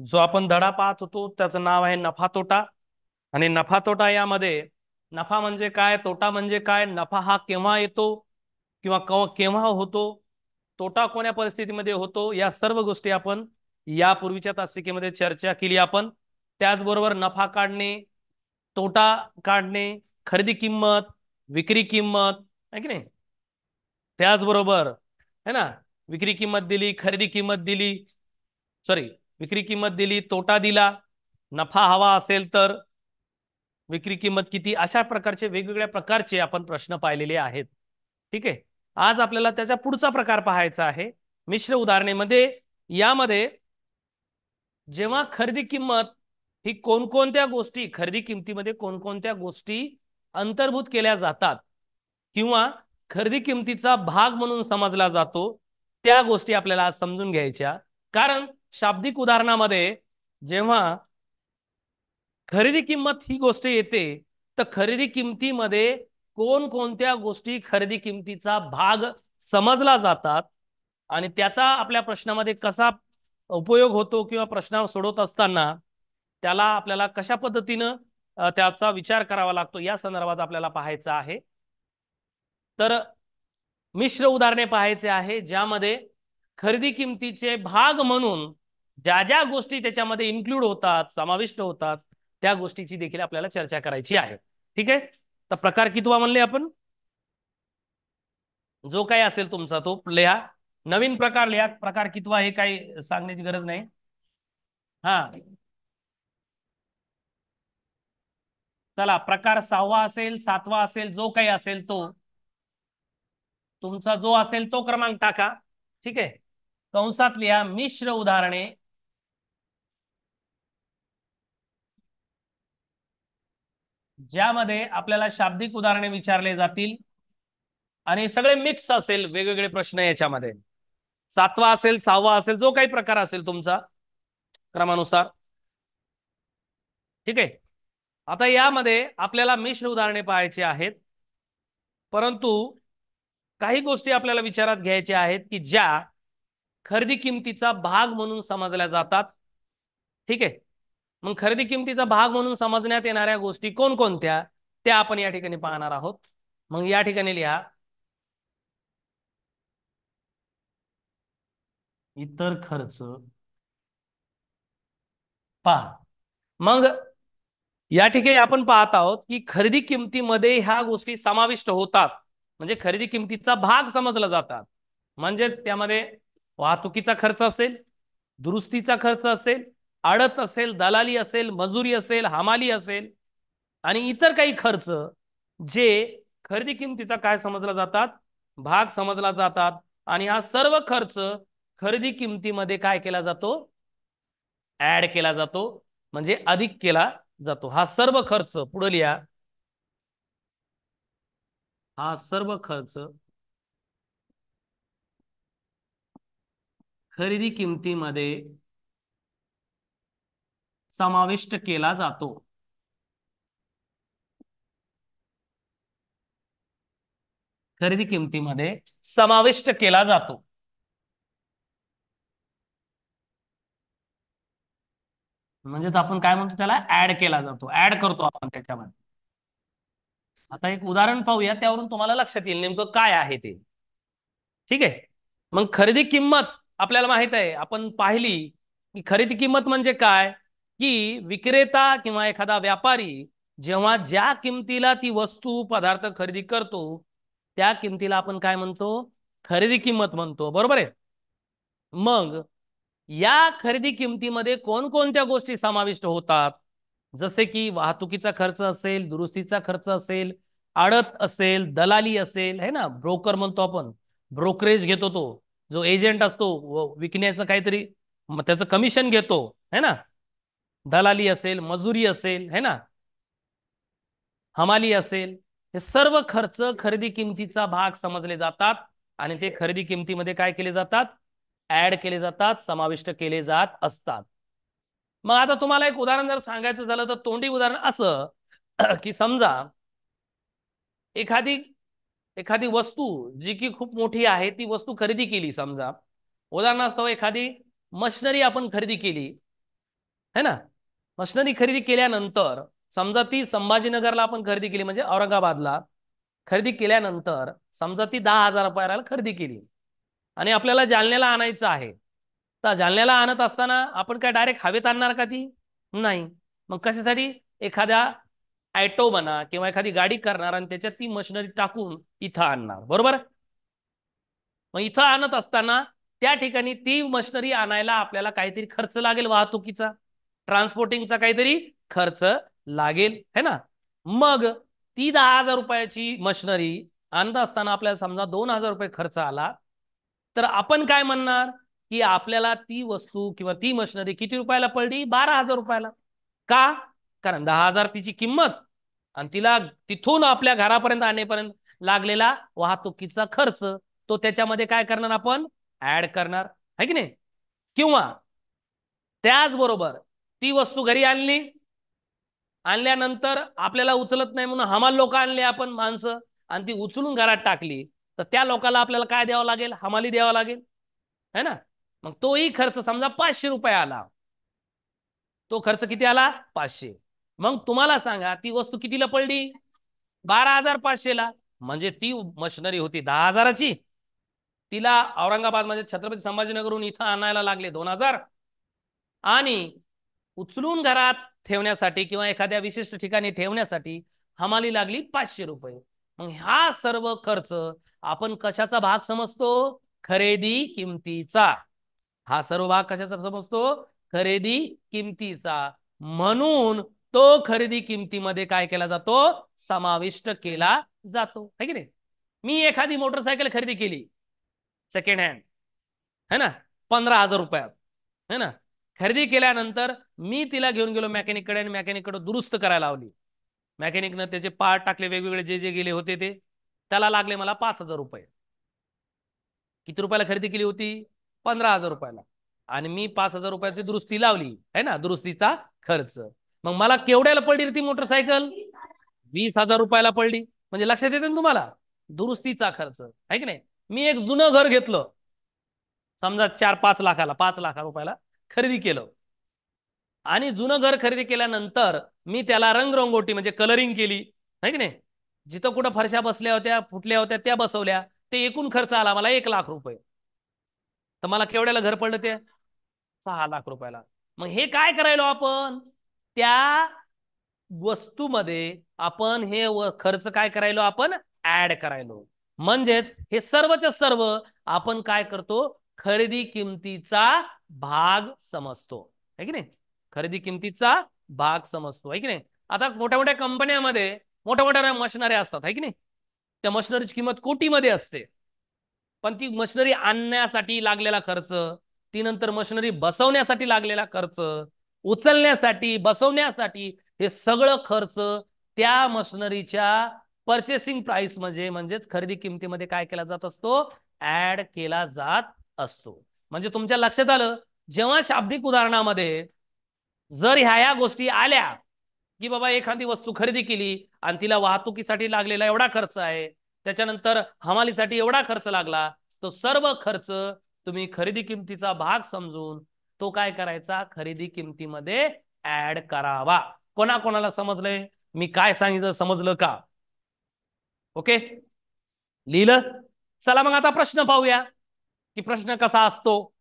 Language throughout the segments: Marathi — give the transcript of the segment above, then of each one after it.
जो आपण धडा पाहत होतो त्याचं नाव आहे नफा तोटा. आणि नफा तोटा यामध्ये नफा म्हणजे काय, तोटा म्हणजे काय, नफा हा केव्हा येतो किंवा केव्हा होतो, तोटा कोण्या परिस्थितीमध्ये होतो, या सर्व गोष्टी आपण यापूर्वीच्या तासिकेमध्ये चर्चा केली आपण. त्याचबरोबर नफा काढणे, तोटा काढणे, खरेदी किंमत, विक्री किंमत आहे की नाही, त्याचबरोबर है ना, विक्री किंमत दिली, खरेदी किंमत दिली, सॉरी, विक्री किंमत दिली, तोटा दिला, नफा हवा असेल तर विक्री किंमत किती, अशा प्रकारचे वेगवेगळ्या प्रकारचे आपण प्रश्न पाहिलेले आहेत. ठीक आहे. आज आपल्याला त्याचा पुढचा प्रकार पाहायचा आहे मिश्र उदाहरणेमध्ये. यामध्ये जेव्हा खरेदी किंमत ही कोणकोणत्या गोष्टी, खरेदी किमतीमध्ये कोणकोणत्या गोष्टी अंतर्भूत केल्या जातात किंवा खरेदी किमतीचा भाग म्हणून समजला जातो, त्या गोष्टी आपल्याला आज समजून घ्यायच्या. कारण शाब्दिक उदाहरणामध्ये जेव्हा खरेदी किंमत ही गोष्ट येते तर खरेदी किमतीमध्ये कोणकोणत्या गोष्टी खरेदी किमतीचा भाग समजला जातात आणि त्याचा आपल्या प्रश्नामध्ये कसा उपयोग होतो किंवा प्रश्न सोडवत असताना त्याला आपल्याला कशा पद्धतीनं त्याचा विचार करावा लागतो या संदर्भात आपल्याला पाहायचं आहे. तर मिश्र उदाहरणे पाहायचे आहे ज्यामध्ये खरेदी किमतीचे भाग म्हणून ज्या ज्या गोष्टी त्याच्यामध्ये इन्क्लूड होतात, समाविष्ट होतात, त्या गोष्टीची देखील आपल्याला चर्चा करायची आहे. ठीक आहे. तर प्रकार कितवा म्हणले आपण, जो काही असेल तुमचा तो लिहा, नवीन प्रकार लिहा, प्रकार कितवा हे काही सांगण्याची गरज नाही. हा चला, प्रकार 6वा असेल, 7वा असेल, जो काही असेल तो तुमचा जो असेल तो क्रमांक टाका. ठीक आहे. कंसात लिहा मिश्र उदाहरणे ज्यामध्ये आपल्याला शाब्दिक उदाहरणे विचारले जातील आणि सगळे मिक्स असेल, वेगवेगळे प्रश्न याच्यामध्ये. 7वा असेल, 6वा असेल, जो काही प्रकार असेल तुमचा क्रमानुसार. ठीक आहे. आता यामध्ये आपल्याला मिश्र उदाहरणे पाहायची आहेत, परंतु काही गोष्टी आपल्याला विचारात घ्यायच्या आहेत की ज्या खरेदी किमतीचा भाग म्हणून समजल्या जातात. ठीक आहे. मग खरेदी किमतीचा भाग म्हणून समजण्यात येणाऱ्या गोष्टी कोणकोणत्या त्या आपण या ठिकाणी पाहणार आहोत. मग या ठिकाणी लिहा इतर खर्च. पहा, मग या ठिकाणी आपण पाहत आहोत की खरेदी किमतीमध्ये ह्या गोष्टी समाविष्ट होतात, म्हणजे खरेदी किमतीचा भाग समजला जातात. म्हणजे त्यामध्ये वाहतुकीचा खर्च असेल, दुरुस्तीचा खर्च असेल, आडत असेल, दलाली असेल, मजुरी असेल, हमाली असेल आणि इतर काही खर्च जे खरेदी किमतीचा काय समजला जातात, भाग समजला जातात. आणि हा सर्व खर्च खरेदी किमतीमध्ये काय केला जातो, ऍड केला जातो, म्हणजे अधिक केला जातो. हा सर्व खर्च पुढे लिहा, हा सर्व खर्च खरेदी किमतीमध्ये समाविष्ट केला जातो. खरेदी किमतीमध्ये समाविष्ट केला जातो. म्हणजेच आपण काय म्हणतो, त्याला ऍड केला जातो, ऍड करतो आपण त्याच्यामध्ये. आता एक उदाहरण पाहूया, त्यावरून तुम्हाला लक्षात येईल नेमकं काय आहे ते. ठीक आहे. मग खरेदी किंमत आपल्याला माहित आहे, आपण पाहिली की खरेदी किंमत म्हणजे काय, की विक्रेता किंवा एखादा व्यापारी जेव्हा ज्या किमतीला ती वस्तू पदार्थ खरेदी करतो त्या किमतीला आपण काय म्हणतो, खरेदी किंमत म्हणतो. बरोबर आहे. मग या खरेदी किमतीमध्ये कोणकोणत्या गोष्टी समाविष्ट होतात, जसे की वाहतुकीचा खर्च असेल, दुरुस्तीचा खर्च असेल, आडत असेल, दलाली असेल, है ना, ब्रोकर म्हणतो आपण, ब्रोकरेज घेतो तो, जो एजंट असतो विकण्याचं काहीतरी त्याचं कमिशन घेतो, है ना, दलाली असेल, मजुरी असेल, है ना, हमाली असेल, हे सर्व खर्च खरेदी किमतीचा भाग समजले जातात आणि ते खरेदी किमतीमध्ये काय केले जातात, ऍड केले जातात, समाविष्ट केले जात असतात. मग आता तुम्हाला एक उदाहरण जर सांगायचं झालं तर तोंडी उदाहरण असं की समजा एखादी एखादी वस्तू जी की खूप मोठी आहे ती वस्तू खरेदी केली. समजा उदाहरणास्तव एखादी मशिनरी आपण खरेदी केली है ना. मशिनरी खरेदी केल्यानंतर समजा ती संभाजीनगरला आपण खरेदी केली, म्हणजे औरंगाबादला खरेदी केल्यानंतर समजा ती 10,000 रुपयाला खरेदी केली आणि आपल्याला जालन्याला आणायचं आहे. तर जालन्याला आणत असताना आपण काय डायरेक्ट हवेत आणणार का ती? नाही. मग कशासाठी? एखाद्या ॲटो म्हणा किंवा एखादी गाडी करणार आणि त्याच्यात ती मशिनरी टाकून इथं आणणार, बरोबर. मग इथं आणत असताना त्या ठिकाणी ती मशिनरी आणायला आपल्याला काहीतरी खर्च लागेल, वाहतुकीचा, ट्रान्सपोर्टिंगचा काहीतरी खर्च लागेल, है ना. मग ती 10,000 रुपयाची मशिनरी आणत असताना आपल्याला समजा 2,000 रुपये खर्च आला, तर आपण काय म्हणणार की आपल्याला ती वस्तू किंवा ती मशिनरी किती रुपयाला पडली? 12,000 रुपयाला. का? कारण 10,000 तिची किंमत आणि तिला तिथून आपल्या घरापर्यंत आणेपर्यंत लागलेला वाहतुकीचा खर्च, तो त्याच्यामध्ये काय करणार आपण? ऍड करणार, है की नाही. किंवा त्याचबरोबर ती वस्तू घरी आणली, आणल्यानंतर आपल्याला उचलत नाही म्हणून हमाल लोक आणले आपण माणसं आणि ती उचलून घरात टाकली, तर त्या लोकांना आपल्याला काय द्यावं लागेल? हमाली द्यावं लागेल, है ना. मग तोही खर्च समजा 500 रुपये आला, तो खर्च किती आला? 500. मग तुम्हाला सांगा ती वस्तू कितीला पडली? 12,500ला. म्हणजे ती मशिनरी होती 10,000ची, तिला औरंगाबाद म्हणजे छत्रपती संभाजीनगरहून इथं आणायला लागले 2,000 आणि उचलून घरात ठेवण्यासाठी किंवा एखाद्या विशिष्ट ठिकाणी ठेवण्यासाठी हमाली लागली 500 रुपये. मग हा सर्व खर्च आपण कशाचा भाग समजतो? खरेदी किमतीचा. हा सर्व भाग कशाचा समजतो? खरेदी किमतीचा. म्हणून तो खरेदी किमतीमध्ये काय केला जातो? समाविष्ट केला जातो, है की नाही. मी एखादी मोटरसायकल खरेदी केली सेकंड हँड, है ना, 15,000 रुपयात, है ना. खरेदी केल्यानंतर मी तिला घेऊन गेलो मेकॅनिककडे आणि मेकॅनिककडे दुरुस्त करायला लावली. मेकॅनिकनं त्याचे पार्ट टाकले, वेगवेगळे जे जे गेले होते ते, त्याला लागले मला 5,000 रुपये. किती रुपयाला खरेदी केली होती? 15,000 रुपयाला. आणि मी 5,000 रुपयाची दुरुस्ती लावली, है ना, दुरुस्तीचा खर्च. मग मला केवढ्याला पडली ती मोटरसायकल? 20,000 रुपयाला पडली. म्हणजे लक्षात येते ना तुम्हाला? दुरुस्तीचा खर्च, आहे की नाही. मी एक जुनं घर घेतलं समजा 4-5 लाखाला, 5 लाख रुपयाला खरेदी केलं आणि जुनं घर खरेदी केल्यानंतर मी त्याला रंगरंगोटी म्हणजे कलरिंग केली, है की नाही. जिथं कुठं फरशा बसल्या होत्या, फुटल्या होत्या, त्या बसवल्या. ते एकूण खर्च आला मला 1 लाख रुपये. तर मला केवढ्याला घर पडलं ते? 6 लाख रुपयाला. मग हे काय करायलो आपण? त्या वस्तूमध्ये आपण हे खर्च काय करायलो? आपण ऍड करायलो. म्हणजेच हे सर्वच्या सर्व आपण काय करतो? खरेदी किमतीचा भाग समजतो, है की नाही. खरेदी किमतीचा भाग समजतो, है की नाही. आता मोठ्या मोठ्या कंपन्यामध्ये मोठ्या मोठ्या मशिनऱ्या असतात, है की नाही. त्या मशिनरीची किंमत कोटीमध्ये असते. पण ती मशिनरी आणण्यासाठी लागलेला खर्च, ती नंतर मशिनरी बसवण्यासाठी लागलेला खर्च, उचलण्यासाठी, बसवण्यासाठी, हे सगळं खर्च त्या मशिनरीच्या परचेसिंग प्राइस म्हणजेच खरेदी किमतीमध्ये काय केला जात असतो? ऍड केला जात असतो. म्हणजे तुमच्या लक्षात आलं, जेव्हा शाब्दिक उदाहरणामध्ये जर ह्या गोष्टी आल्या की बाबा एखादी वस्तू खरेदी केली आणि तिला वाहतुकीसाठी लागलेला एवढा खर्च आहे, त्याच्यानंतर हमालीसाठी एवढा खर्च लागला, तो सर्व खर्च तुम्ही खरेदी किमतीचा भाग समजून तो काय करायचा? खरेदी किमतीमध्ये ऍड करावा. कोणाकोणाला समजलंय? मी काय सांगितलं समजलं का? ओके, लिहिलं. चला मग आता प्रश्न पाहूया की प्रश्न कसा असतो.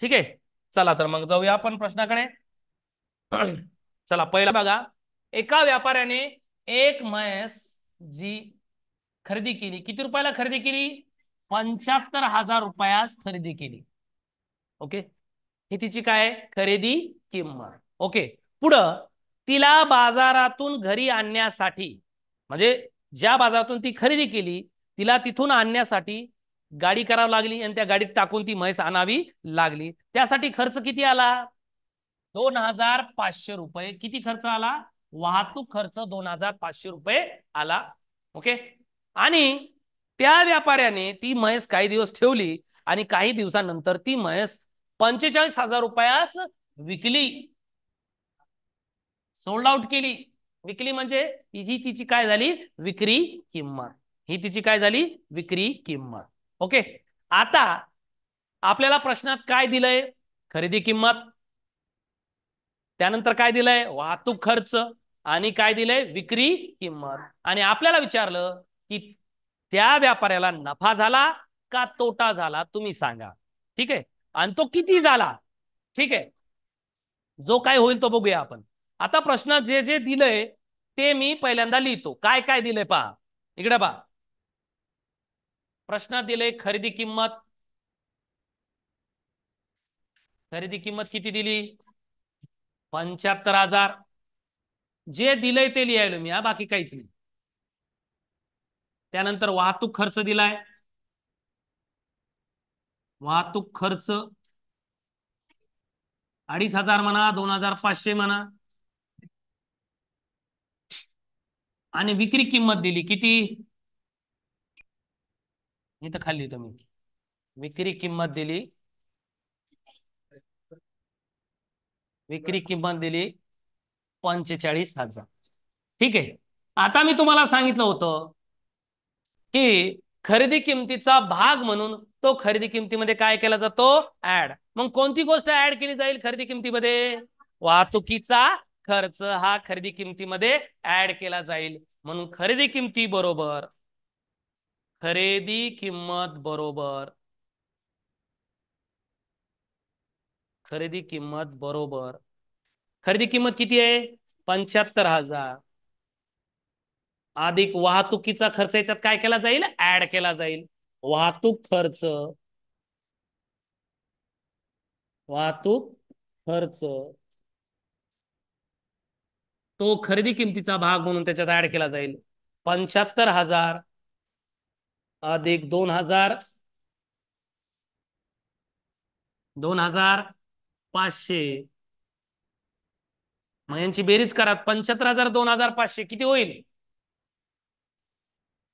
ठीक आहे, चला तर मग जाऊया आपण प्रश्नाकडे. चला पहिला बघा. एका व्यापाऱ्याने एक म्हैस जी खरेदी केली, किती रुपयाला खरेदी केली? 75,000 रुपयास खरेदी केली. ओके, ही तिची काय? खरेदी किंमत. ओके, पुढं तिला बाजारातून घरी आणण्यासाठी, म्हणजे ज्या बाजारातून ती खरेदी केली तिला तिथून आणण्यासाठी गाडी करावी लागली आणि त्या गाडीत टाकून ती म्हैस आणावी लागली. त्यासाठी खर्च किती आला? 2,500 रुपये. किती खर्च आला? वाहतूक खर्च 2,500 रुपये आला. ओके, आणि त्या व्यापाऱ्याने ती म्हैस काही दिवस ठेवली आणि काही दिवसानंतर ती म्हैस 45,000 रुपयास विकली, सोल्ड आउट केली. विकली म्हणजे ही तिची काय झाली? विक्री किंमत. ही तिची काय झाली? विक्री किंमत. ओके, आता आपल्याला प्रश्नात काय दिलंय? खरेदी किंमत. त्यानंतर काय दिलंय वाहतूक खर्च आणि काय दिलंय विक्री किंमत. आणि आपल्याला विचारलं की त्या व्यापाऱ्याला नफा झाला का तोटा झाला तुम्ही सांगा. ठीक आहे, आणि तो किती झाला. ठीक आहे, जो काय होईल तो बघूया आपण. आता प्रश्न जे जे दिलंय ते मी पहिल्यांदा लिहितो. काय काय दिलंय पहा इकडे पहा. प्रश्नात दिले खरेदी किंमत. खरेदी किंमत किती दिली 75,000. जे दिलंय ते लिहायलो मी, हा बाकी काहीच नाही. त्यानंतर वाहतूक खर्च दिलाय, वाहतूक खर्च 2,500 म्हणा 2,500 म्हणा. आणि विक्री किंमत दिली किती, इथं खाली तुम्ही विक्री किंमत दिली, विक्री किंमत दिली 45,000. ठीक आहे, आता मी तुम्हाला सांगितलं होतं की खरेदी किमतीचा भाग म्हणून तो खरेदी किमतीमध्ये काय केला जातो ऍड. मग कोणती गोष्ट ऍड केली जाईल खरेदी किमतीमध्ये, वाहतुकीचा खर्च हा खरेदी किमतीमध्ये ऍड केला जाईल. म्हणून खरेदी किमती बरोबर, खरेदी किंमत बरोबर, खरेदी किंमत बरोबर खरेदी किंमत किती आहे 75,000 अधिक वाहतुकीचा खर्च याच्यात काय केला जाईल ऍड केला जाईल. वाहतूक खर्च, वाहतूक खर्च तो खरेदी किमतीचा भाग म्हणून त्याच्यात ऍड केला जाईल. 75,000 अधिक 2,000, 2,500. मग यांची बेरीज करा. 75,000 2,500 किती होईल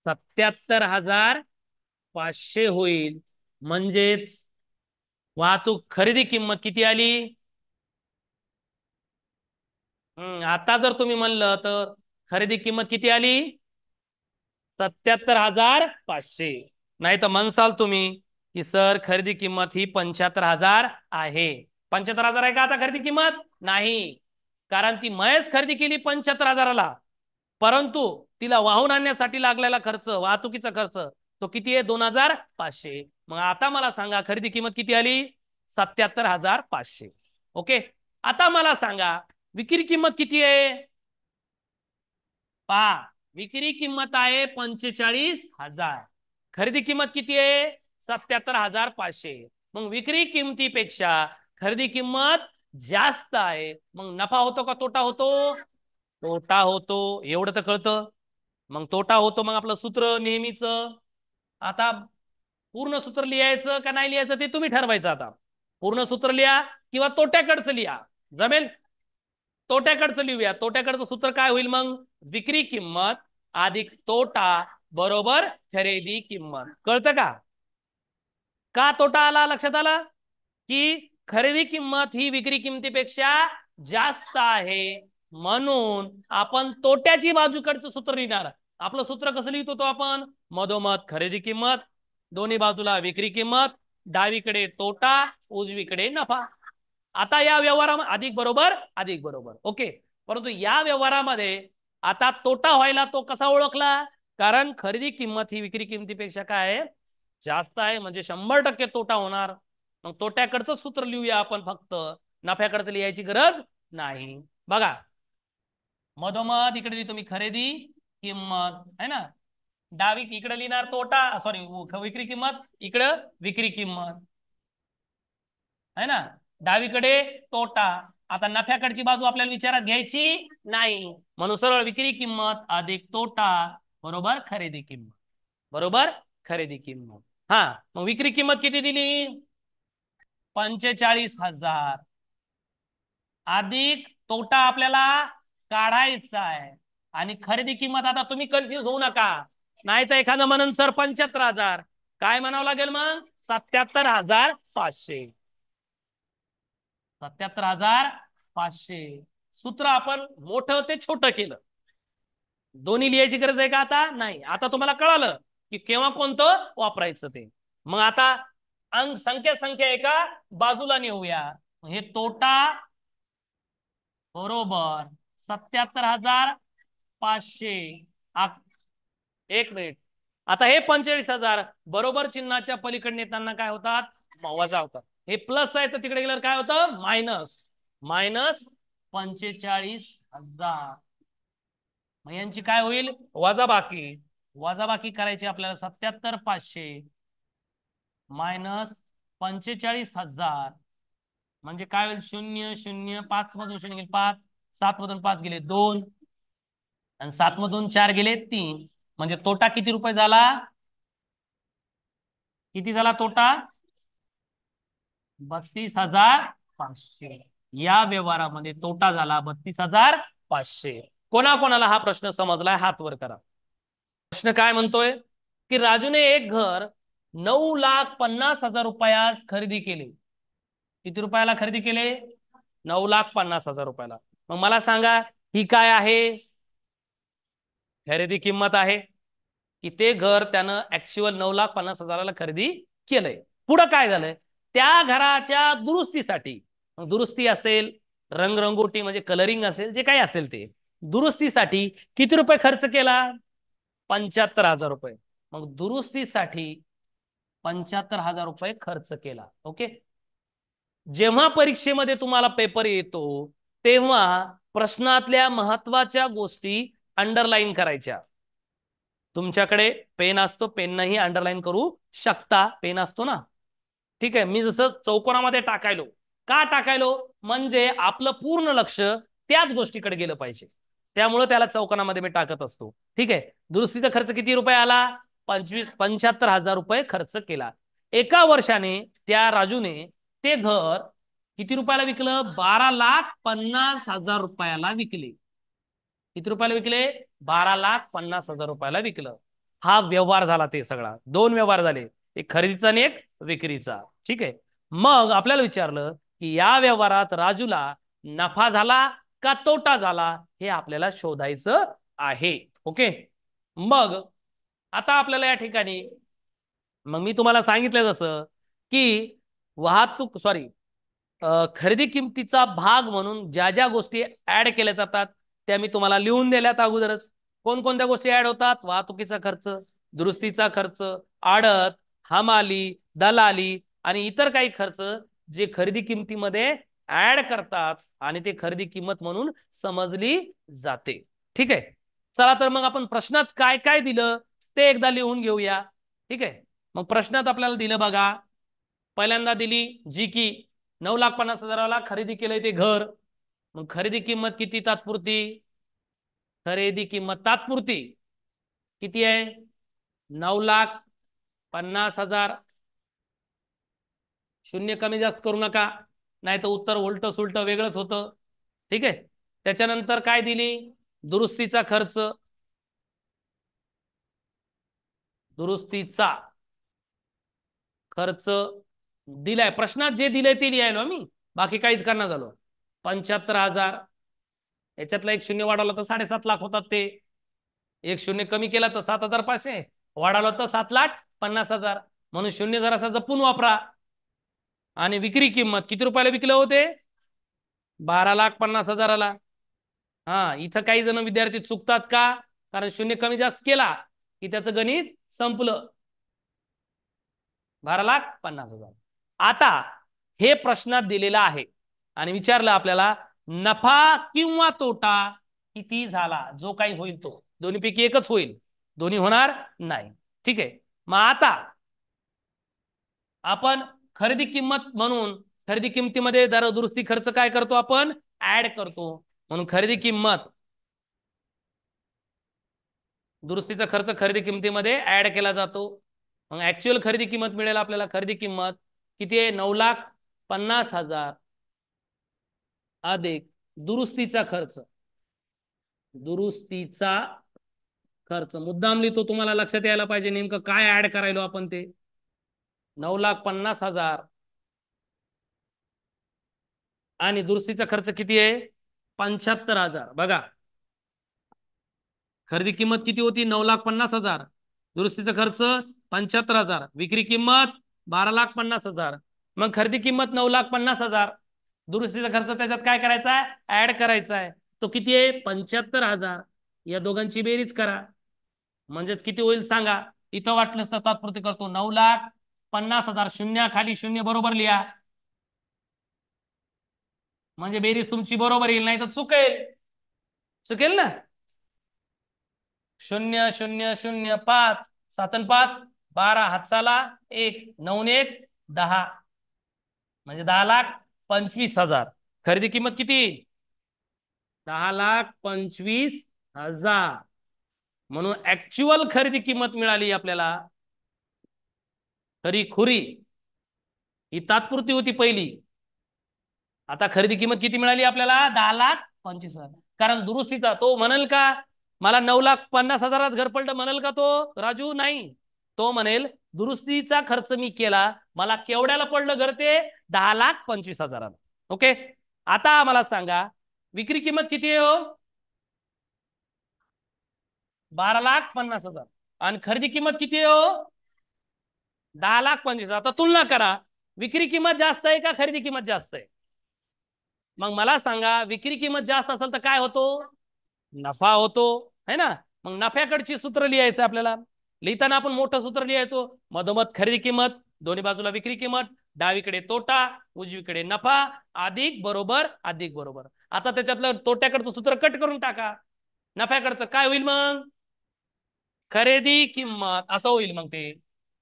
77,500 होईल. म्हणजेच वाहतूक खरेदी किंमत किती आली. आता जर तुम्ही म्हणलं तर खरेदी किंमत किती आली 77,500. नाही तर म्हणसाल तुम्ही की सर खरेदी किंमत ही 75,000 आहे. 75,000 आहे का आता खरेदी किंमत नाही, कारण ती म्हैस खरेदी केली 75,000ला, परंतु तिला वाहून आणण्यासाठी लागलेला खर्च, वाहतुकीचा खर्च तो किती आहे 2,500. मग आता मला सांगा खरेदी किंमत किती आली 77,500. ओके, आता मला सांगा विक्री किंमत किती आहे. पहा विक्री किंमत आहे 45,000, खरेदी किंमत किती आहे 77,500. मग विक्री किंमतीपेक्षा खरेदी किंमत जास्त आहे. मग नफा होतो का तोटा होतो, तोटा होतो. एवढं तर कळतं. मग तोटा होतो. मग आपलं सूत्र नेहमीच, आता पूर्ण सूत्र लिहायचं का नाही लिहायचं ते तुम्ही ठरवायचं. आता पूर्ण सूत्र लिहा किंवा तोट्याकडचं लिहा, जमेल. तोट्याकडचं लिहूया. तोट्याकडचं सूत्र काय होईल मग विक्री किंमत अधिक तोटा बरोबर खरेदी किंमत. कळतं का, का तोटा आला लक्षात आला की खरेदी किंमत ही विक्री किंमतीपेक्षा जास्त आहे, म्हणून आपण तोट्याची बाजूकडचं सूत्र लिहिणार. आपलं सूत्र कसं लिहितो तो आपण मधोमध खरेदी किंमत, दोन्ही बाजूला विक्री किंमत, डावीकडे तोटा उजवीकडे नफा. आता या व्यवहारामध्ये अधिक बरोबर अधिक बरोबर ओके. परंतु या व्यवहारामध्ये आता तोटा व्हायला तो कसा ओळखला, कारण खरेदी किंमत ही विक्री किंमतीपेक्षा काय आहे जास्त आहे, म्हणजे 100% तोटा होणार. मग तोट्याकडचं सूत्र लिहूया आपण, फक्त नफ्याकडचं लिहायची गरज नाही. बघा मधोमध इकडे लिहितो मी खरेदी किंमत आहे ना, डावी इकडे लिहिणार तोटा, सॉरी विक्री किंमत, इकडे विक्री किंमत आहे ना, डावीकडे तोटा. आता नफ्याकडची बाजू आपल्याला विचारात घ्यायची नाही, म्हणून सरळ विक्री किंमत अधिक तोटा बरोबर खरेदी किंमत, बरोबर खरेदी किंमत. हा मग विक्री किंमत किती दिली 45,000 अधिक तोटा आपल्याला काढायचा आहे. आणि खरेदी किंमत, आता तुम्ही कन्फ्युज होऊ नका, नाही तर एखादं म्हणून सर 75,000, काय म्हणावं लागेल मग 77,500. 77,500 सूत्र आपण मोठं ते छोटं केलं. दोन्ही लिहायची गरज आहे का आता नाही. आता तुम्हाला कळालं की केव्हा कोणतं वापरायचं ते. मग आता अंक संख्या एका बाजूला नेऊया. हे तोटा बरोबर 77,500. एक मिनिट. आता हे 45,000 बरोबर चिन्हाच्या पलीकडे येताना काय होतात? वजा होतात. हे प्लस आहे तर तिकडे गेल्यावर काय होतं? मायनस. मायनस 45,000. मग यांची काय होईल? वजाबाकी. वजाबाकी करायची आपल्याला. 77,500 मायनस 45,000 म्हणजे काय होईल? 0 0 5 मधून 0 गेले 5, 7 मधून 5 गेले 2 आणि 7 मधून 4 गेले 3. म्हणजे तोटा किती रुपये झाला? किती झाला तोटा? 32,500. या व्यवहारामध्ये तोटा झाला 32,500. कोणाकोणाला हा प्रश्न समजलाय हात वर करा. प्रश्न काय म्हणतोय की राजूने एक घर 9,50,000 रुपयास खरेदी केले. किती रुपयाला खरेदी केले? 9,50,000 रुपयाला. मग मला सांगा ही काय आहे? खरेदी किंमत आहे की ते घर त्यानं ऍक्च्युअल 9,50,000ला खरेदी केलंय. पुढं काय झालंय? त्या घराच्या दुरुस्तीसाठी, दुरुस्ती असेल, रंगरंगोटी म्हणजे कलरिंग असेल, जे काही असेल ते दुरुस्तीसाठी किती रुपये खर्च केला? 75,000 रुपये. मग दुरुस्तीसाठी 75,000 रुपये खर्च केला. ओके. जेव्हा परीक्षेमध्ये तुम्हाला पेपर येतो तेव्हा प्रश्नातल्या महत्वाच्या गोष्टी अंडरलाईन करायच्या. तुमच्याकडे पेन असतो, पेनही अंडरलाईन करू शकता. पेन असतो ना, ठीक आहे. मी जसं चौकोनामध्ये टाकायलो, का टाकायलो? म्हणजे आपलं पूर्ण लक्ष त्याच गोष्टीकडे गेलं पाहिजे, त्यामुळे त्याला चौकोनामध्ये मी टाकत असतो. ठीक आहे. दुरुस्तीचा खर्च किती रुपये आला? 75,000 रुपये खर्च केला. एका वर्षाने त्या राजूने ते घर किती रुपयाला विकलं? 12,50,000 रुपयाला विकले. किती रुपयाला विकले? 12,50,000 रुपयाला विकलं. हा व्यवहार झाला. ते सगळा 2 व्यवहार झाले, एक खरेदीचा आणि एक विक्रीचा. ठीक आहे. मग आपल्याला विचारलं की या व्यवहारात राजूला नफा झाला का तोटा झाला, हे आपल्याला शोधायचं आहे. ओके. मग आता आपल्याला या ठिकाणी, मग मी तुम्हाला सांगितलं जसं की वाहतूक खरेदी किमतीचा भाग म्हणून ज्या ज्या गोष्टी ऍड केल्या जातात त्या मी तुम्हाला लिहून दिल्यात अगोदरच. कोणकोणत्या गोष्टी ऍड होतात? वाहतुकीचा खर्च, दुरुस्तीचा खर्च, आडत, हमाली, दलाली आणि इतर काही खर्च जे खरेदी किमतीमध्ये ऍड करतात आणि ते खरेदी किंमत म्हणून समजली जाते. ठीक आहे. चला तर मग आपण प्रश्नात काय काय दिलं ते एकदा लिहून घेऊया. ठीक आहे. मग प्रश्नात आपल्याला दिलं बघा. पहिल्यांदा दिली जी की 9,50,000ला खरेदी केलंय ते घर. मग खरेदी किंमत किती तात्पुरती? खरेदी किंमत तात्पुरती किती आहे? 9,50,000. शून्य कमी जास्त करू नका, नाही तर उत्तर उलट सुलट वेगळंच होतं. ठीक आहे. त्याच्यानंतर काय दिली? दुरुस्तीचा खर्च. दुरुस्तीचा खर्च दिलाय प्रश्नात, जे दिलंय ते लिहायलो मी, बाकी काहीच करणार झालो. 75,000. याच्यातला एक शून्य वाढवला तर 7.5 लाख होतात. ते एक शून्य कमी केला तर 7,500, वाढवला तर 7,50,000. म्हणून शून्य जरासा जपून वापरा. आणि विक्री किंमत किती रुपयाला विकले होते? 12,50,000ला. हा, इथं काही जण विद्यार्थी चुकतात का? कारण शून्य कमी जास्त केला की त्याचं गणित संपलं. 12,50,000. आता हे प्रश्नात दिलेलं आहे आणि विचारलं आपल्याला नफा किंवा तोटा किती झाला, जो काही होईल तो. दोन्हीपैकी एकच होईल, दोन्ही होणार नाही. ठीक आहे. मग आता आपण खरेदी किंमत म्हणून खरेदी किमतीमध्ये दर दुरुस्ती खर्च काय करतो? आपण ऍड करतो. म्हणून खरेदी किंमत, दुरुस्तीचा खर्च खरेदी किमतीमध्ये ऍड केला जातो. मग ऍक्च्युअल खरेदी किंमत मिळेल आपल्याला. खरेदी किंमत किती आहे? 9,50,000 अधिक दुरुस्तीचा खर्च. दुरुस्तीचा खर्च मुद्दाम लिहितो, तुम्हाला लक्षात यायला पाहिजे नेमकं काय ऍड करायलो आपण. ते 9,50,000 आणि दुरुस्तीचा खर्च किती आहे? 75,000. बघा, खरेदी किंमत किती होती? 9,50,000. दुरुस्तीचा खर्च 75,000. विक्री किंमत 12,50,000. मग खरेदी किंमत 9,50,000 दुरुस्तीचा खर्च त्याच्यात काय करायचा आहे ऍड करायचा आहे. तो किती आहे 75,000. या दोघांची बेरीज करा म्हणजेच किती होईल सांगा. इथं वाटलंच तर तात्पुरते करतो 9,50,000 शून्याखाली शून्य बरोबर लिहा म्हणजे बेरीज तुमची बरोबर येईल नाही तर चुकेल. चुकेल ना. 0,0,0,0,5 7 आणि 5 12 हातचाला 1 9 1 10 म्हणजे 10,25,000. खरेदी किंमत किती 10,25,000. म्हणून ऍक्च्युअल खरेदी किंमत मिळाली आपल्याला खरी खुरी ही तात्पुरती होती पहिली. आता खरेदी किंमत किती मिळाली आपल्याला 10,25,000. कारण दुरुस्तीचा तो म्हणेल का मला 9,50,000 घर पडलं म्हणेल का तो राजू नाही. तो म्हणेल दुरुस्तीचा खर्च मी केला मला केवढ्याला पडलं घर ते 10,25,000. ओके. आता मला सांगा विक्री किंमत किती आहे हो 12,50,000 आणि खरेदी किंमत किती आहे हो 10,25,000. आता तुलना करा विक्री किंमत जास्त आहे का खरेदी किंमत जास्त आहे. मग मला सांगा विक्री किंमत जास्त असेल तर काय होतो नफा होतो है ना. मग नफ्याकडची सूत्र लिहायचं आपल्याला. लिहिताना आपण मोठं सूत्र लिहायचो मधोमध खरेदी किंमत दोन्ही बाजूला विक्री किंमत डावीकडे तोटा उजवीकडे नफा अधिक बरोबर अधिक बरोबर. आता त्याच्यातलं तोट्याकडचं सूत्र कट करून टाका नफ्याकडचं काय होईल मग खरेदी किंमत असं होईल. मग ते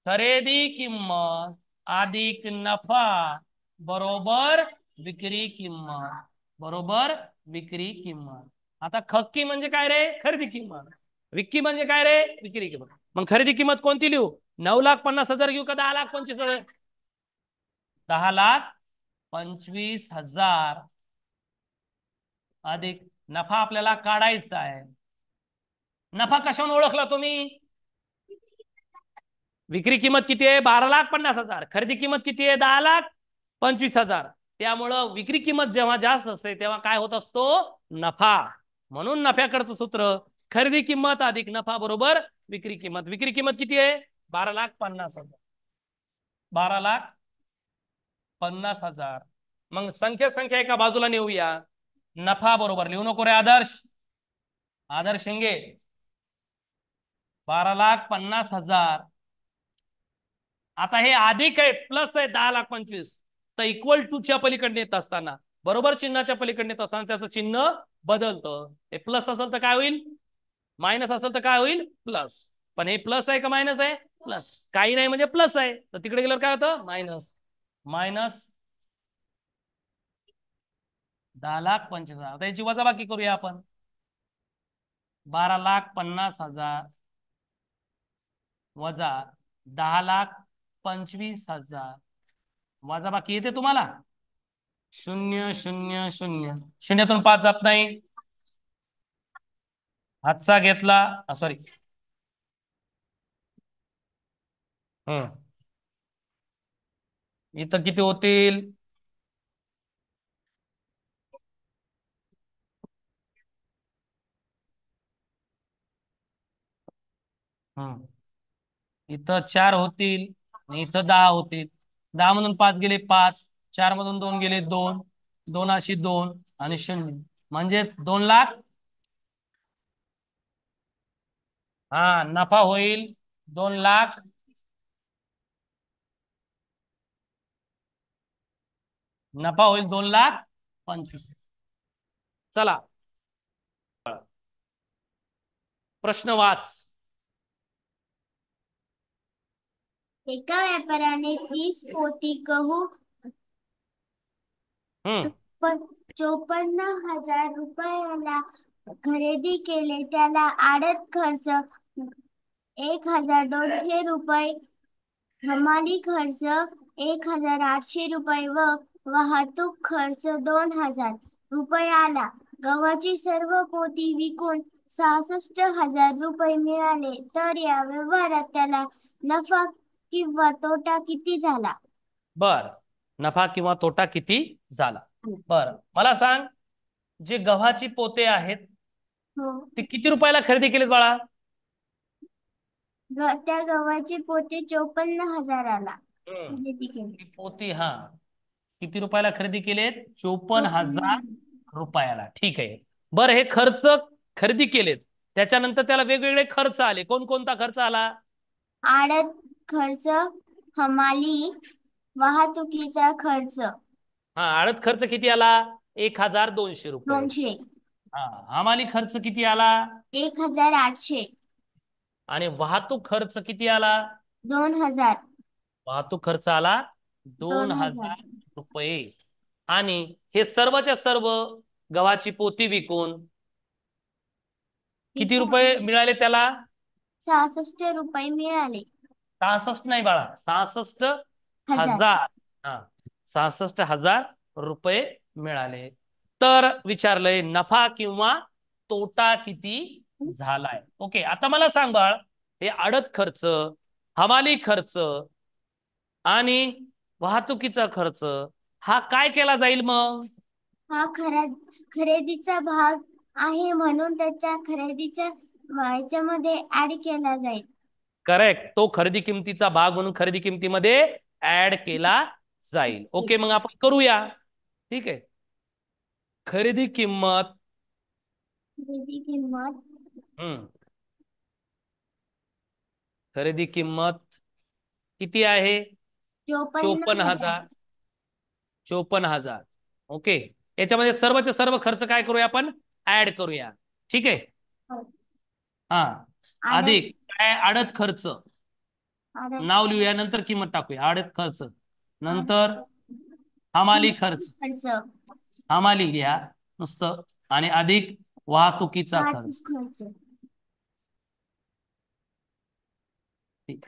खरेदी किंमत अधिक नफा बरोबर विक्री किंमत बरोबर विक्री किंमत. आता खक्की म्हणजे काय रे खरेदी किंमत विक्की म्हणजे काय रे विक्री किंमत. मग खरेदी किंमत कोणती लिहू 9,50,000 घेऊ का 10,25,000. 10,25,000 अधिक नफा आपल्याला काढायचा आहे. नफा कशाने ओळखला तुम्ही विक्री किंमत किती आहे 12,50,000 खरेदी किंमत किती आहे 10,25,000. त्यामुळं विक्री किंमत जेव्हा जास्त असते तेव्हा काय होत असतो नफा. म्हणून नफ्याकडचं सूत्र खरेदी किंमत अधिक नफा बरोबर विक्री किंमत. विक्री किंमत किती आहे 12,50,000 12,50,000. मग संख्या एका बाजूला नेऊया नफा बरोबर लिहू नको रे आदर्श आदर्श हेंगे 12,50,000. आता हे अधिक आहे प्लस आहे 10,25,000 तर इक्वल टू च्या पलीकडे येत असताना बरोबर चिन्हाच्या पलीकडे येत असताना त्याचं चिन्ह बदलतं. हे प्लस असेल तर काय होईल मायनस असेल तर काय होईल प्लस. पण हे प्लस आहे का मायनस आहे प्लस. काही नाही म्हणजे प्लस आहे तर तिकडे गेल्यावर काय होतं मायनस मायनस 10,25,000. आता याची वजाबाकी करूया आपण 12,50,000 वजा 10,25,000 वजाबाकी येते तुम्हाला 0 0 0 शून्यातून 5 जात नाही हातचा घेतला सॉरी इथं किती होतील इथं 4 होतील आणि इथं 10 होतील. 10 मधून 5 गेले 5 4 मधून 2 गेले 2 2 2 आणि 0 म्हणजे 2,00,000. हा नफा होईल 2,00,000 नफा होईल 2,25,000. चला प्रश्न वाच. एका व्यापाऱ्याने 30 पोती गहू 54,000 रुपयाला खरेदी केले. त्याला आडत खर्च 1,200 रुपये हमाली खर्च 1,800 रुपये व वाहतूक खर्च 2,000 रुपये आला. गव्हाची सर्व पोती विकून 66,000 रुपये मिळाले तर या व्यवहारात त्याला नफा किंवा तोटा किती झाला. बर नफा किंवा तोटा किती झाला. बर मला सांग जे गव्हाची पोते आहेत ते किती रुपयाला खरेदी केलेत बाळा त्या गव्हाची पोते 54,000ला खरेदी केली. पोती हा किती रुपयाला खरेदी केलेत? 54,000 54,000. रुपयाला. ठीक आहे. बरं, हे खर्च खरेदी केलेत, त्याच्यानंतर त्याला वेगवेगळे खर्च आले. कोणकोणता खर्च आला? आडत खर्च, हमाली, वाहतुकीचा खर्च हा, आडत खर्च किती आला? 1,200 रुपये. 200, हा, हमाली खर्च किती आला? 1,800, आणि वाहतूक खर्च किती आला? 2,000, वाहतूक खर्च आला 2,000 2,000. रुपये. आणि हे सर्वच्या सर्व गव्हाची पोती विकून किती रुपये मिळाले त्याला? 66 रुपये मिळाले. 66 नाही बाळा, 66 हजार. हजार. हा, 66,000 रुपये मिळाले. तर विचारलंय नफा किंवा तोटा किती झालाय. ओके, आता मला सांग बाळ, हे आडत खर्च, हमाली खर्च आणि वाहतुकीचा खर्च हा काय केला जाईल मग? हा खरेदीचा भाग आहे म्हणून त्याच्या खरेदीच्या याच्यामध्ये ऍड केला जाईल. करेक्ट, तो खरेदी किमतीचा भाग म्हणून खरेदी किमतीमध्ये ऍड केला जाईल. ओके, मग आपण करूया. ठीक आहे. खरेदी किंमत. खरेदी किंमत हम्म खरेदी किंमत किती आहे? 54,000. 54,000. 54,000. ओके, याच्यामध्ये सर्वचे सर्व खर्च काय करूया आपण? ऍड करूया. ठीक आहे. हा, आडत अधिक काय? आडत खर्च. आडत नाव लिहूया, नंतर किंमत टाकूया. आडत खर्च, नंतर आडत हमाली खर्च. खर्च, हमाली लिहा नुसतं, आणि अधिक वाहतुकीचा वाहतूक खर्च. खर्च. ठीक.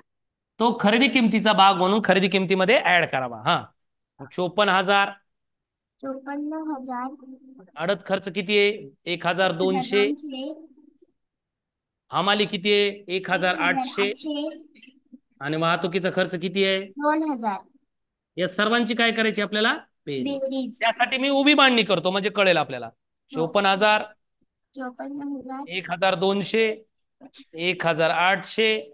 तो खरेदी किमतीचा भाग म्हणून खरेदी किमतीमध्ये ऍड करावा. हा, 54,000. 54,000. आडत खर्च किती आहे? 1,200. 1,200. हमाली किती आहे? 1,800. 1,800. आणि वाहतुकीचा खर्च किती आहे? 2,000. या सर्वांची काय करायची आपल्याला? बेरीज. बेरीज. त्यासाठी मी उभी मांडणी करतो, म्हणजे कळेल आपल्याला. हो. 54,000, 54,000. 1,200, 1,800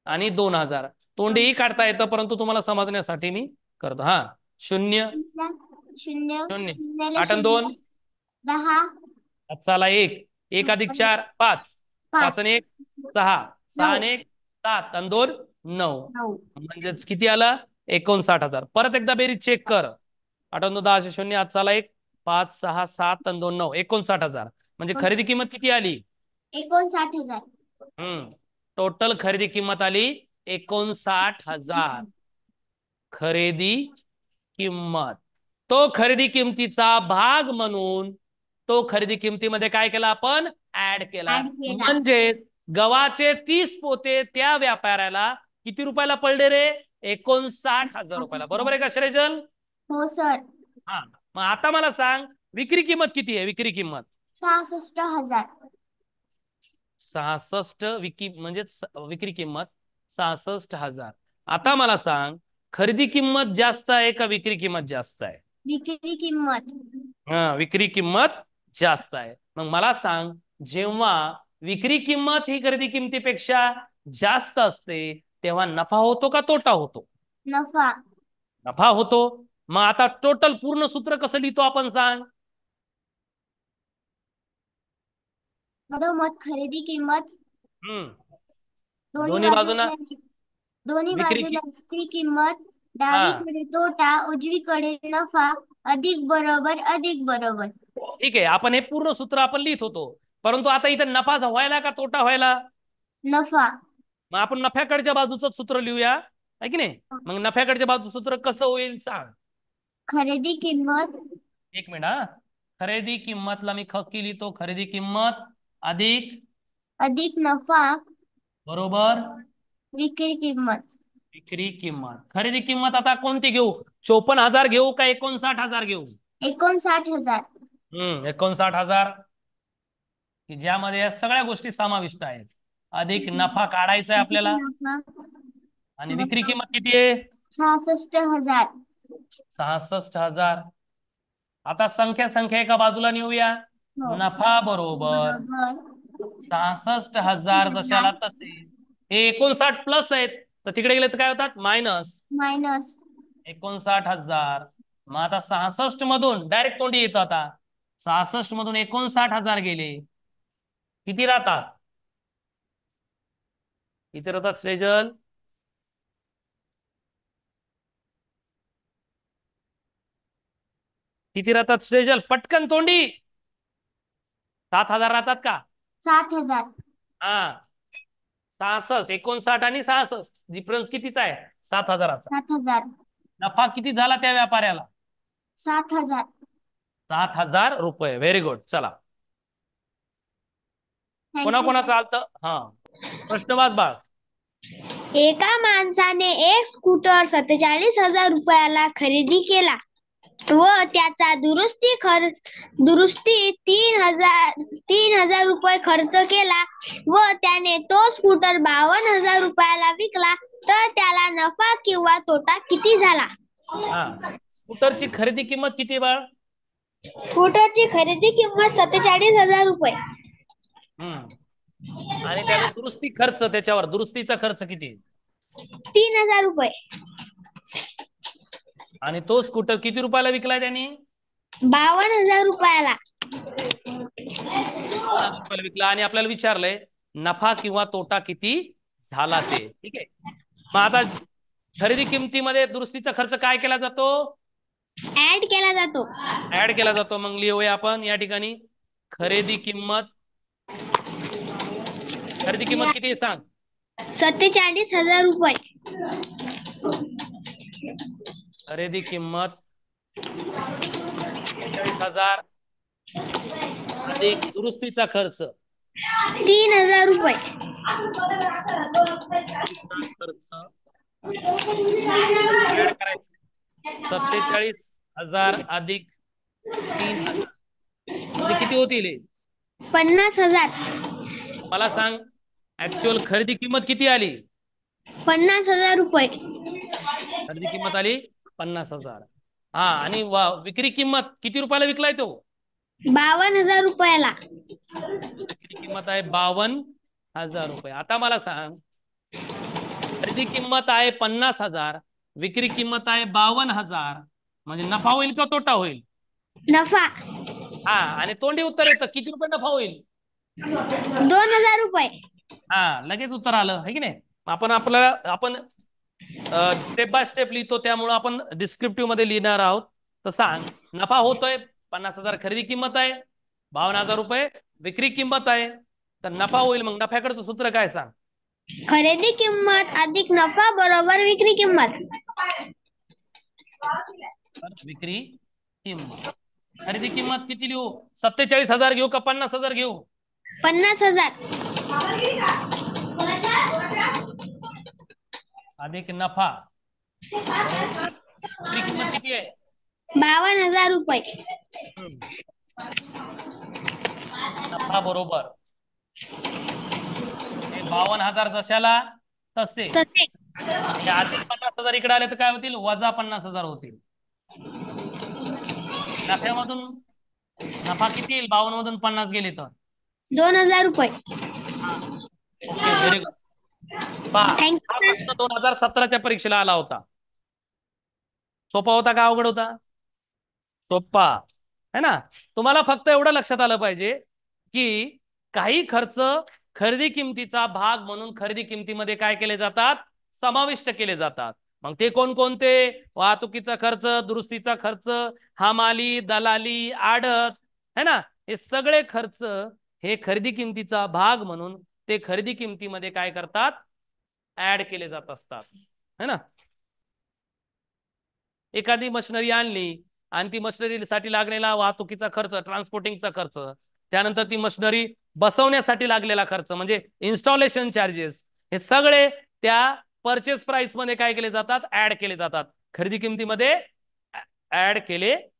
आणि 2,000. तोंडीही काढता येतं, परंतु तुम्हाला समजण्यासाठी मी करतो. हा, शून्य. शून्य. शून्य. शून्याला 8 आणि 2, शून्य. 10. चला 1. 1 अधिक 4 5. 5 5. आणि 1 6. 6 9. आणि 1 7 आणि 2 9. 9. म्हणजेच किती आलं? 59,000. परत एकदा बेरीज चेक कर. 8 आणि 2 10 शून्य. आज चला 1 5 6 7 आणि 2 9. 59,000. म्हणजे खरेदी किंमत किती आली? 59,000. टोटल खरेदी किंमत आली 59,000. खरेदी किंमत. तो खरेदी किमतीचा भाग म्हणून तो खरेदी किमतीमध्ये काय केला आपण? ऍड केला. ऍड केला. म्हणजे गव्हाचे 30 पोते त्या व्यापाऱ्याला किती रुपयाला पडले रे? 59,000 रुपयाला. बरोबर आहे का श्रेजल? हो सर. हा, मग आता मला सांग, विक्री किंमत किती आहे? विक्री किंमत 66,000. 66. म्हणजे विक्री किंमत 66,000. आता मला सांग, खरेदी किंमत जास्त आहे का विक्री किंमत जास्त आहे? विक्री किंमत. हा, विक्री किंमत जास्त आहे. मग मला सांग, जेव्हा विक्री किंमत ही खरेदी किमतीपेक्षा जास्त असते, तेव्हा नफा होतो का तोटा होतो? नफा. नफा होतो. मग आता टोटल पूर्ण सूत्र कसं लिहितो आपण सांग? मधोमध खरेदी किंमत. हम्म दोन्ही दोन्ही बाजूना विक्री बाजूला विक्री किंमत. हा, डावीकडे तोटा, उजवीकडे नफा. अधिक बरोबर अधिक बरोबर. ठीक आहे. आपण हे पूर्ण सूत्र आपण लिहित होतो, परंतु आता इथे नफा व्हायला का तोटा व्हायला? नफा. मग आपण नफ्याकडच्या बाजूचं सूत्र लिहूया, आहे की नाही? मग नफ्याकडच्या बाजूचं सूत्र कसं होईल सांग? खरेदी किंमत. एक मिनिट. हा, खरेदी किंमतला मी खक्की लिहितो. खरेदी किंमत अधिक अधिक नफा. बरोबर विक्री किंमत. विक्री किंमत. खरेदी किंमत आता कोणती घेऊ? 54,000 घेऊ का 59,000 घेऊ? 59,000. 59,000, की ज्यामध्ये या सगळ्या गोष्टी समाविष्ट आहेत. अधिक नफा काढायचा आहे अधिक आपल्याला. नफा. आणि विक्री किंमत किती आहे? 66,000. 66,000. आता संख्या एका बाजूला नेऊया. हो. नफा बरोबर बरोबर. 66,000 जशाला तसे. हे 59 प्लस आहेत, तर तिकडे गेले तर काय होतात? मायनस. मायनस. 59,000 मग आता 66 मधून डायरेक्ट तोंडी येतो आता. 66 मधून 59,000 गेले. किती राहतात? किती राहतात श्रेजल? किती राहतात श्रेजल? पटकन तोंडी. 7,000 राहतात का? 7,000. हा. 66, 59 आणि 66 डिफरन्स कितीचा आहे? 7,000चा. 7,000. नफा किती झाला त्या व्यापाऱ्याला? 7,000. 7,000 रुपये. Very good. चला, कोणा थँक्यू. कोणा चालतं? हा, प्रश्न वाच बाळ. एका माणसाने एक स्कूटर 47,000 रुपयाला खरेदी केला व त्याचा दुरुस्ती 3,000 रुपये खर्च केला व त्याने तो स्कूटर 52,000 रुपयाला विकला, तर त्याला नफा किंवा तोटा किती झाला? हा, स्कूटरची खरेदी किंमत किती बाळ? स्कूटरची खरेदी किंमत 47,000 रुपये. आणि त्याचा दुरुस्ती खर्च, त्याच्यावर दुरुस्तीचा खर्च किती? 3,000 रुपये. आणि तो स्कूटर किती रुपयाला विकलाय त्यांनी? 52,000 रुपयाला. 52,000 रुपयाला विकला. आणि आपल्याला विचारलंय नफा किंवा तोटा किती झाला ते. ठीक आहे. मग आता खरेदी किमतीमध्ये दुरुस्तीचा खर्च काय केला जातो? ऍड केला जातो. ऍड केला जातो. मग लिहूया आपण या ठिकाणी खरेदी किंमत. खरेदी किंमत किती आहे सांग? 47,000 रुपये. खरेदी किंमत 47,000 अधिक दुरुस्तीचा खर्च 3,000 रुपये. खर्च ऍड करायचं. 47,000 अधिक 3,000 म्हणजे किती होतील? 50,000. मला सांग, ऍक्च्युअल खरेदी किंमत किती आली? 50,000 रुपये. खरेदी किंमत आली 50,000. हा, आणि विक्री किंमत किती रुपयाला विकलाय तो? 52,000 रुपयाला. विक्री किंमत आहे 52,000 रुपये. आता मला सांग, खरेदी किंमत आहे 50,000, विक्री किंमत आहे 52,000, म्हणजे नफा होईल का तोटा होईल? नफा. हा, आणि तोंडी उत्तर येतं किती रुपये नफा होईल? 2,000 रुपये. हा, लगेच उत्तर आलं है की नाही? आपण स्टेप बाय स्टेप लिहितो, त्यामुळे आपण डिस्क्रिप्टिव्ह मध्ये लिहिणार आहोत. तर सांग, नफा होतोय 50,000, खरेदी किंमत आहे 52,000 रुपये, विक्री किंमत आहे, तर नफा होईल. मग नफ्याकडचं सूत्र काय सांग? खरेदी किंमत अधिक नफा बरोबर विक्री किंमत. विक्री किंमत. खरेदी किंमत किती लिहू? 47,000 घेऊ का 50,000 घेऊ? 50,000. अधिक नफा. विक्री किंमत किती आहे? 52,000 रुपये. नफा बरोबर 52,000 जशाला तसे. तसे. अधिक 50,000 इकडे आले तर काय होतील? वजा 50,000 होतील. नफ्यामधून नफा किती येईल? 52 मधून 50 गेले तर 2,000 रुपये. Okay, very good. हा थँक्यू. प्रश्न 2017च्या परीक्षेला आला होता. सोपा होता का अवघड होता? सोपा है ना? तुम्हाला फक्त एवढं लक्षात आलं पाहिजे की काही खर्च खरेदी किमतीचा भाग म्हणून खरेदी किमतीमध्ये काय केले जातात? समाविष्ट केले जातात. मग ते कोणकोणते? वाहतुकीचा खर्च, दुरुस्तीचा खर्च, हमाली, दलाली, आडत, है ना? हे सगळे खर्च हे खरेदी किमतीचा भाग म्हणून ते खरेदी किमतीमध्ये काय करतात? ऍड केले जात असतात, है ना? एखादी मशिनरी आणली आणि ती मशिनरीसाठी लागलेला वाहतुकीचा खर्च, ट्रान्सपोर्टिंगचा खर्च, त्यानंतर ती मशिनरी बसवण्यासाठी लागलेला खर्च म्हणजे इन्स्टॉलेशन चार्जेस, हे सगळे त्या परचेस प्राइस मध्ये काय केले जातात? ऍड केले जातात, खरेदी किमतीमध्ये ऍड केले